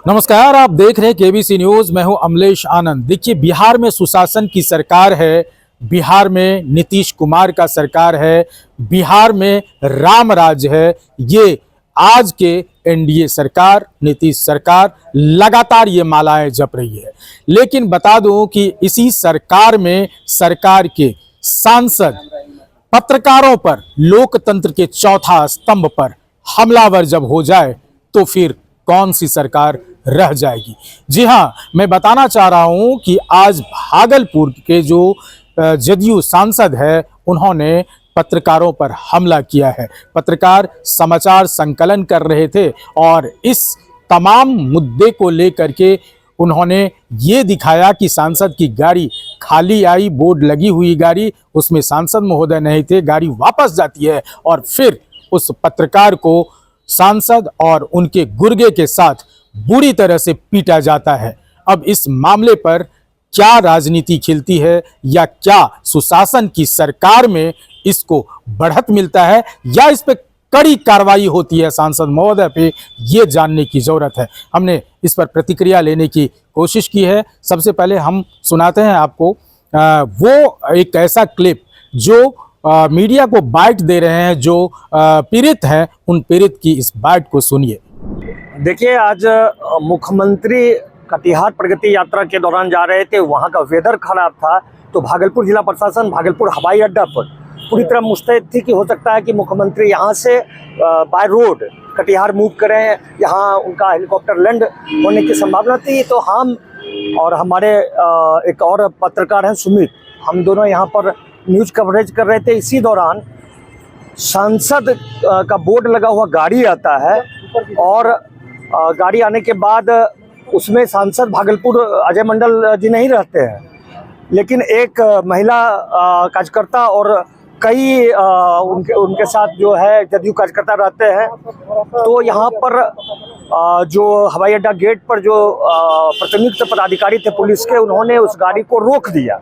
नमस्कार, आप देख रहे हैं केबीसी न्यूज। मैं हूं अमलेश आनंद। देखिए, बिहार में सुशासन की सरकार है, बिहार में नीतीश कुमार का सरकार है, बिहार में राम राज है। ये आज के एनडीए सरकार, नीतीश सरकार लगातार ये मालाएं जप रही है। लेकिन बता दूं कि इसी सरकार में सरकार के सांसद पत्रकारों पर, लोकतंत्र के चौथा स्तंभ पर हमलावर जब हो जाए तो फिर कौन सी सरकार रह जाएगी। जी हां, मैं बताना चाह रहा हूं कि आज भागलपुर के जो जदयू सांसद है, उन्होंने पत्रकारों पर हमला किया है। पत्रकार समाचार संकलन कर रहे थे और इस तमाम मुद्दे को लेकर के उन्होंने ये दिखाया कि सांसद की गाड़ी खाली आई, बोर्ड लगी हुई गाड़ी, उसमें सांसद महोदय नहीं थे, गाड़ी वापस जाती है और फिर उस पत्रकार को सांसद और उनके गुर्गे के साथ बुरी तरह से पीटा जाता है। अब इस मामले पर क्या राजनीति खिलती है या क्या सुशासन की सरकार में इसको बढ़त मिलता है या इस पे कड़ी कार्रवाई होती है सांसद महोदय पे, ये जानने की जरूरत है। हमने इस पर प्रतिक्रिया लेने की कोशिश की है। सबसे पहले हम सुनाते हैं आपको वो एक ऐसा क्लिप जो मीडिया को बाइट दे रहे हैं, जो पीड़ित हैं, उन पीड़ित की इस बाइट को सुनिए। देखिए, आज मुख्यमंत्री कटिहार प्रगति यात्रा के दौरान जा रहे थे। वहाँ का वेदर खराब था, तो भागलपुर जिला प्रशासन भागलपुर हवाई अड्डा पर पूरी तरह मुस्तैद थी कि हो सकता है कि मुख्यमंत्री यहाँ से बाय रोड कटिहार मूव करें, यहाँ उनका हेलीकॉप्टर लैंड होने की संभावना थी। तो हम और हमारे एक और पत्रकार हैं सुमित, हम दोनों यहाँ पर न्यूज़ कवरेज कर रहे थे। इसी दौरान सांसद का बोर्ड लगा हुआ गाड़ी आता है और गाड़ी आने के बाद उसमें सांसद भागलपुर अजय मंडल जी नहीं रहते हैं, लेकिन एक महिला कार्यकर्ता और कई उनके साथ जो है जदयू कार्यकर्ता रहते हैं। तो यहाँ पर जो हवाई अड्डा गेट पर जो प्रतिनियुक्त पदाधिकारी थे पुलिस के, उन्होंने उस गाड़ी को रोक दिया।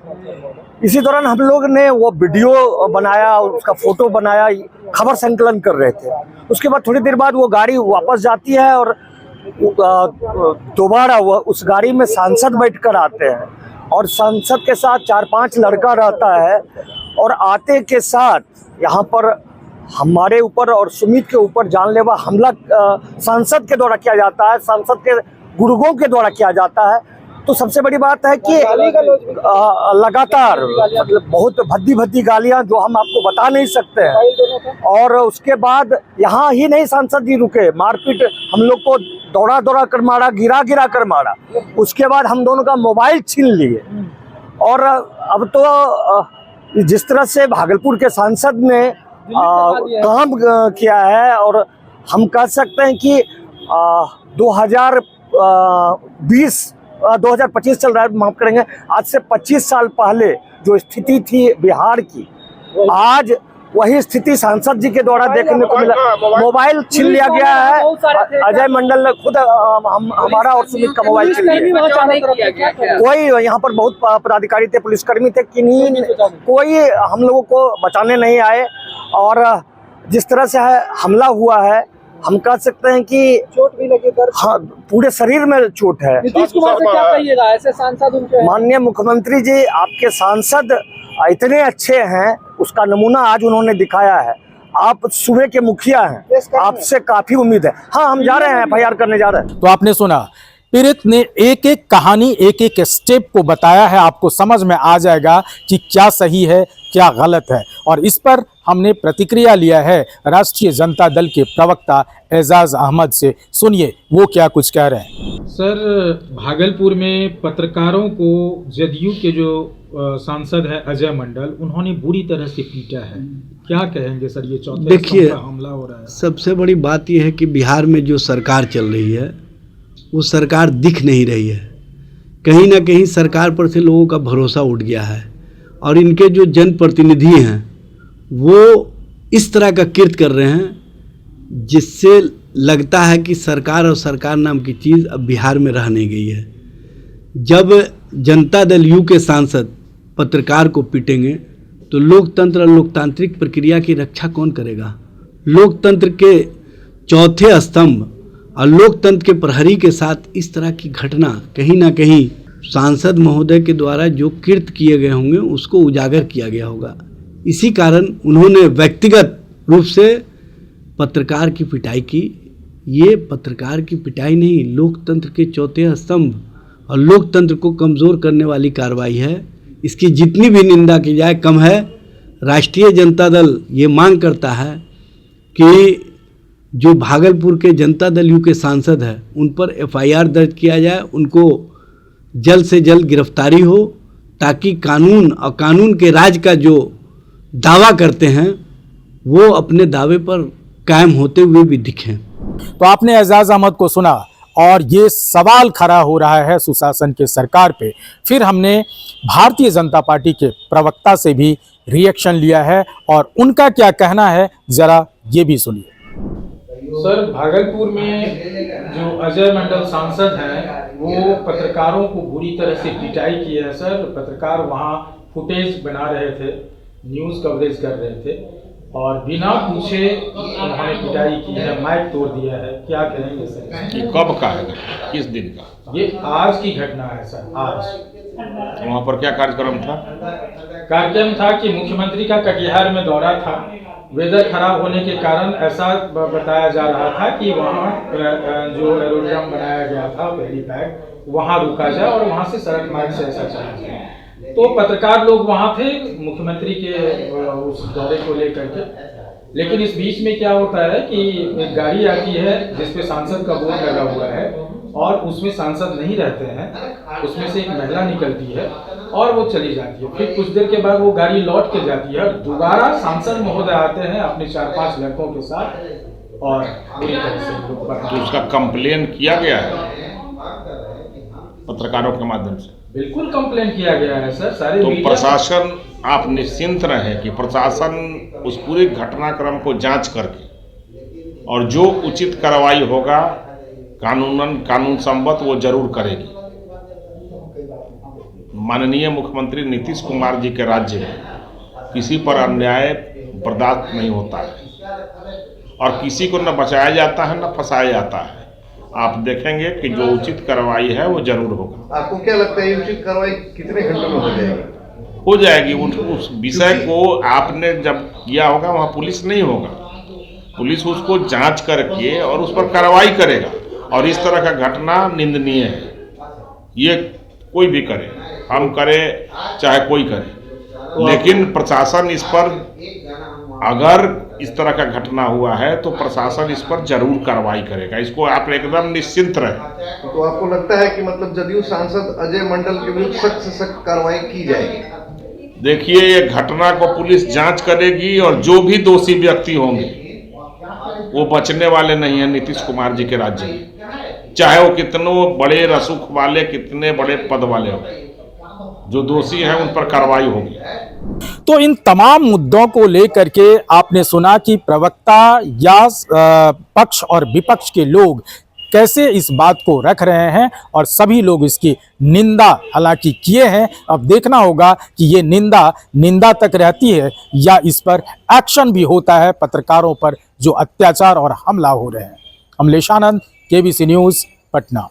इसी दौरान हम लोग ने वो वीडियो बनाया, उसका फोटो बनाया, खबर संकलन कर रहे थे। उसके बाद थोड़ी देर बाद वो गाड़ी वापस जाती है और दोबारा वो उस गाड़ी में सांसद बैठकर आते हैं और सांसद के साथ 4-5 लड़का रहता है और आते के साथ यहाँ पर हमारे ऊपर और सुमित के ऊपर जानलेवा हमला सांसद के द्वारा किया जाता है, सांसद के गुर्गों के द्वारा किया जाता है। तो सबसे बड़ी बात है कि लगातार मतलब बहुत भद्दी गालियां जो हम आपको बता नहीं सकते हैं। और उसके बाद यहाँ ही नहीं सांसद जी रुके, मारपीट हम लोग को दौड़ा कर मारा, गिरा कर मारा। उसके बाद हम दोनों का मोबाइल छीन लिए। और अब तो जिस तरह से भागलपुर के सांसद ने काम किया है, और हम कह सकते हैं कि 2025 चल रहा है, माफ करेंगे, आज से 25 साल पहले जो स्थिति थी बिहार की, आज वही स्थिति सांसद जी के द्वारा देखने को मिला। मोबाइल छीन लिया गया है, अजय मंडल ने खुद हमारा और सुमित का मोबाइल छीन लिया। कोई यहाँ पर बहुत पदाधिकारी थे, पुलिसकर्मी थे, किन्हीं कोई हम लोगों को बचाने नहीं आए। और जिस तरह से हमला हुआ है, हम कह सकते हैं कि चोट भी लगी, हाँ, पूरे शरीर में चोट है। नीतीश कुमार से क्या कहिएगा, ऐसे सांसद उनके? माननीय मुख्यमंत्री जी, आपके सांसद इतने अच्छे हैं, उसका नमूना आज उन्होंने दिखाया है। आप सूबे के मुखिया हैं, आपसे काफी उम्मीद है। हाँ, हम जा रहे हैं, FIR करने जा रहे हैं। तो आपने सुना, पीड़ित ने एक एक कहानी, एक एक स्टेप को बताया है। आपको समझ में आ जाएगा कि क्या सही है, क्या गलत है। और इस पर हमने प्रतिक्रिया लिया है राष्ट्रीय जनता दल के प्रवक्ता एजाज अहमद से। सुनिए वो क्या कुछ कह रहे हैं। सर, भागलपुर में पत्रकारों को जदयू के जो सांसद है अजय मंडल, उन्होंने बुरी तरह से पीटा है। क्या कहेंगे सर, ये चौथे स्तंभ पर हमला हो रहा है? सबसे बड़ी बात यह है कि बिहार में जो सरकार चल रही है वो सरकार दिख नहीं रही है। कहीं ना कहीं सरकार पर से लोगों का भरोसा उठ गया है और इनके जो जनप्रतिनिधि हैं वो इस तरह का कृत्य कर रहे हैं जिससे लगता है कि सरकार और सरकार नाम की चीज़ अब बिहार में रह नहीं गई है। जब जनता दल यू के सांसद पत्रकार को पीटेंगे तो लोकतंत्र और लोकतांत्रिक प्रक्रिया की रक्षा कौन करेगा? लोकतंत्र के चौथे स्तंभ और लोकतंत्र के प्रहरी के साथ इस तरह की घटना कहीं ना कहीं सांसद महोदय के द्वारा जो कृत्य किए गए होंगे उसको उजागर किया गया होगा। इसी कारण उन्होंने व्यक्तिगत रूप से पत्रकार की पिटाई की। ये पत्रकार की पिटाई नहीं, लोकतंत्र के चौथे स्तंभ और लोकतंत्र को कमज़ोर करने वाली कार्रवाई है। इसकी जितनी भी निंदा की जाए कम है। राष्ट्रीय जनता दल ये मांग करता है कि जो भागलपुर के जनता दल यू के सांसद हैं उन पर FIR दर्ज किया जाए, उनको जल्द से जल्द गिरफ्तारी हो, ताकि कानून और कानून के राज का जो दावा करते हैं वो अपने दावे पर कायम होते हुए भी दिखें। तो आपने एजाज अहमद को सुना और ये सवाल खड़ा हो रहा है सुशासन के सरकार पे। फिर हमने भारतीय जनता पार्टी के प्रवक्ता से भी रिएक्शन लिया है और उनका क्या कहना है जरा ये भी सुनिए। सर, भागलपुर में जो अजय मंडल सांसद हैं वो पत्रकारों को बुरी तरह से पिटाई की है। सर, पत्रकार वहाँ फुटेज बना रहे थे, न्यूज़ कवरेज कर रहे थे और बिना पूछे उन्होंने पिटाई की है, माइक तोड़ दिया है। क्या कहेंगे सर? ये कब का है, किस दिन का? ये आज की घटना है सर, आज। वहाँ पर क्या कार्यक्रम था? कार्यक्रम था कि मुख्यमंत्री का कटिहार में दौरा था। वेदर खराब होने के कारण ऐसा बताया जा रहा था कि वहाँ जो एरोड्रम बनाया गया था हेलीपैड वहाँ रुका जाए और वहाँ से सड़क मार्ग से ऐसा चला जाए। तो पत्रकार लोग वहाँ थे मुख्यमंत्री के उस दौरे को लेकर के। लेकिन इस बीच में क्या होता है कि एक गाड़ी आती है जिसपे सांसद का बोर्ड लगा हुआ है और उसमें सांसद नहीं रहते हैं, उसमें से एक महिला निकलती है और वो चली जाती है। फिर कुछ देर के बाद वो गाड़ी लौट के जाती है और दोबारा सांसद महोदय आते हैं अपने 4-5 लड़कों के साथ और पूरी तरह से तो उसका कंप्लेन किया गया है पत्रकारों के माध्यम से? बिल्कुल कंप्लेन किया गया है सर। सारे तो मीडिया प्रशासन, आप निश्चिंत रहें कि प्रशासन उस पूरे घटनाक्रम को जांच करके और जो उचित कार्रवाई होगा कानून सम्मत वो जरूर करेगी। माननीय मुख्यमंत्री नीतीश कुमार जी के राज्य में किसी पर अन्याय बर्दाश्त नहीं होता है और किसी को न बचाया जाता है न फंसाया जाता है। आप देखेंगे कि जो उचित कार्रवाई है वो जरूर होगा। आपको क्या लगता है उचित कार्रवाई कितने घंटों में हो जाएगी? हो जाएगी। उस विषय को आपने जब किया होगा वहाँ पुलिस नहीं होगा, पुलिस उसको जांच करके और उस पर कार्रवाई करेगा। और इस तरह का घटना निंदनीय है। ये कोई भी करे, हम करे चाहे कोई करे, लेकिन प्रशासन इस पर, अगर इस तरह का घटना हुआ है तो प्रशासन इस पर जरूर कार्रवाई करेगा। इसको आप एकदम निश्चिंत रहें। तो आपको लगता है कि मतलब जदयू सांसद अजय मंडल के विरुद्ध सख्त से सख्त कार्रवाई की जाएगी? देखिए, ये घटना को पुलिस जांच करेगी और जो भी दोषी व्यक्ति होंगे वो बचने वाले नहीं हैं नीतीश कुमार जी के राज्य में, चाहे वो कितनों बड़े रसूख वाले, कितने बड़े पद वाले हो। जो दोषी हैं उन पर कार्रवाई होगी। तो इन तमाम मुद्दों को लेकर के आपने सुना कि प्रवक्ता या पक्ष और विपक्ष के लोग कैसे इस बात को रख रहे हैं और सभी लोग इसकी निंदा हालांकि किए हैं। अब देखना होगा कि ये निंदा तक रहती है या इस पर एक्शन भी होता है पत्रकारों पर जो अत्याचार और हमला हो रहे हैं। अमलेश आनंद, KBC न्यूज़, पटना।